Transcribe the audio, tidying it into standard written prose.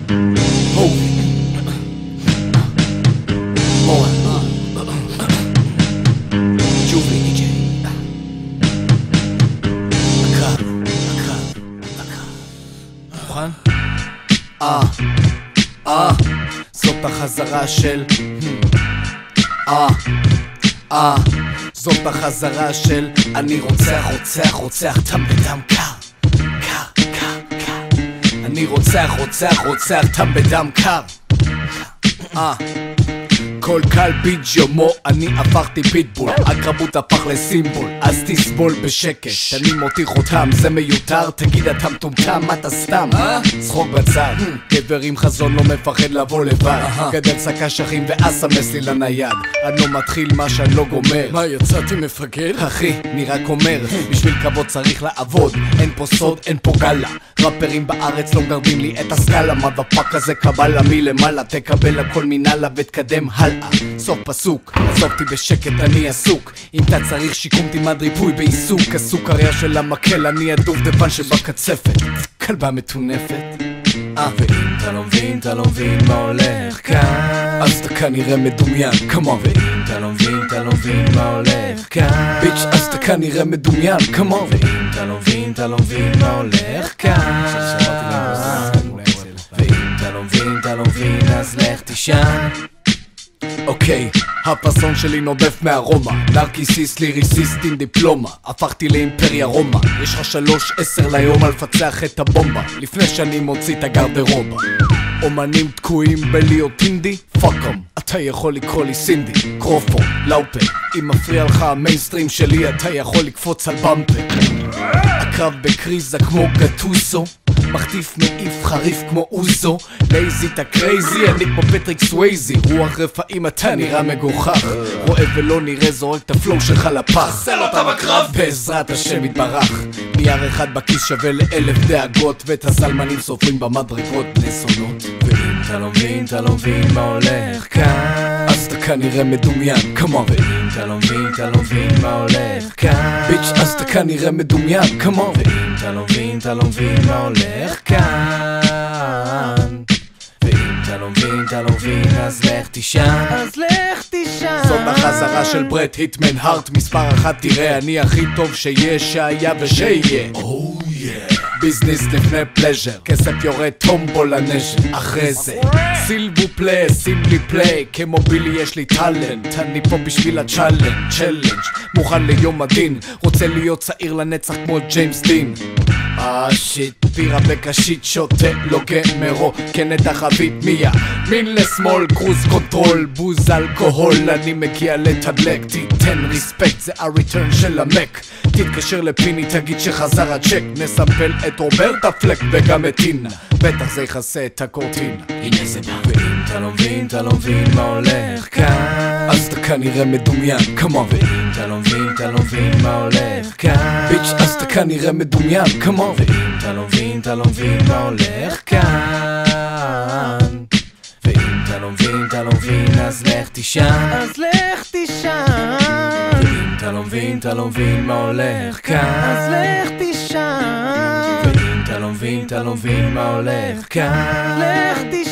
זאת החזרה של זאת החזרה של אני רוצח, רוצח, רוצח תם בדם קר, קר, קר, קר. אני רוצח, רוצח, רוצח תם בדם קר. כל קל ביג'ומו, אני הפכתי פיטבול, הקרבות הפך לסימבול, אז תסבול בשקט, תנים אותי חותם, זה מיותר, תגיד אתה מטומטם, אתה סתם, צחוק בצד, גבר עם חזון לא מפחד לבוא לבד, גדל שק אשכים ואז סמס לי לנייד, אני לא מתחיל מה שאני לא גומר. מה, יצאתי מפגר? אחי, אני רק אומר, בשביל כבוד צריך לעבוד, אין פה סוד, אין פה גלה, רפרים בארץ לא מגרדים לי את הסקאלה, מדפק הזה קבלה מלמעלה, תקבל הכל מנהלה ותקדם הלאה. סוף פסוק, עזובתי בשקט, אני עסוק. אם אתה צריך שיקום תלמד ריפוי בעיסוק. הסוכריה של המקל, אני הדובדבן שבקצפת, כלבה מטונפת. ואם אתה לא מבין, אתה לא מבין מה הולך כאן, אז אתה כנראה מדומיין, כמובן. ואם אתה לא מבין, אתה לא מבין מה הולך כאן, ביץ', אז אתה כנראה מדומיין, כמובן. ואם אתה לא מבין, אתה לא מבין מה הולך כאן, ואם אתה לא מבין, אתה לא מבין, אז לך תישן. אוקיי, הפסון שלי נודף מהרומא, נרקיסיסט, ליריסיסט עם דיפלומה, הפכתי לאימפריה רומא. יש לך 3:10 ליום על לפצח את הבומבה, לפני שאני מוציא את הגרדרובה. אומנים תקועים בלהיות אינדי, פאקום, אתה יכול לקרוא לי סינדי, קרופו, לאופר, אם מפריע לך המיינסטרים שלי אתה יכול לקפוץ על במפר. הקרב בקריזה כמו גטוסו, מחטיף מעיף חריף כמו אוזו, לייזי אתה קרייזי, אני כמו פטריק סווייזי, רוח רפאים אתה נראה מגוחך, רואה ולא נראה זורק את הפלואו שלך לפח, סל אותה בקרב בעזרת השם יתברך. נייר אחד בכיס שווה ל1000 דאגות, ואת הזלמנים סופרים במדרגות בני סונות. ואם אתה לא מבין, אתה לא מבין מה הולך כאן, אז אתה כנראה מדומיין, כמובן. ואם אתה לא מבין, אתה לא מבין מה הולך כאן, ביץ', אז אתה כנראה מדומיין, כמובן. ואם אתה לא מבין, אתה לא מבין מה הולך כאן, ואם אתה לא מבין, אתה לא מבין, אז לך תישן, אז לך תישן. זאת החזרה של ברט היטמן הארט מספר 1, תראה אני הכי טוב שיש, שהיה ושיהיה. ביזנס לפני פלז'ר, כסף יורד טומבול לנשק. אחרי זה סילבו פליי, שים לי פליי, כמו בילי יש לי טלנט, אני פה בשביל הצ'אלנג', צ'לנג', מוכן ליום הדין, רוצה להיות צעיר לנצח כמו ג'יימס דין. שיט, בירה בקשית שותה לא גמרו, כן את החבית מיה מין לשמאל, קרוז קונטרול, בוז אלכוהול, אני מגיע לתדלק, תיתן ריספקט, זה הריטרן של המק, תתקשר לפיני תגיד שחזר הצ'ק, נסמפל את רוברטה פלק וגם את טינה, בטח זה יכסה את הקורטינה, הנה זה בא. ואם אתה לא מבין, אתה לא מבין מה הולך כאן, אז אתה כנראה מדומיין, כמובן. ואם אתה לא מבין, אתה לא מבין מה הולך כאן, ביץ', אז אתה כנראה מדומיין, כמובן. ואם אתה לא מבין, אתה לא מבין מה הולך כאן, ואם אתה לא מבין, אתה לא מבין, אז לך תישן, אז לך תישן. ואם אתה לא מבין, אתה לא מבין מה הולך כאן, אז לך תישן. ואם אתה לא מבין, אתה לא מבין מה הולך כאן, לך תישן.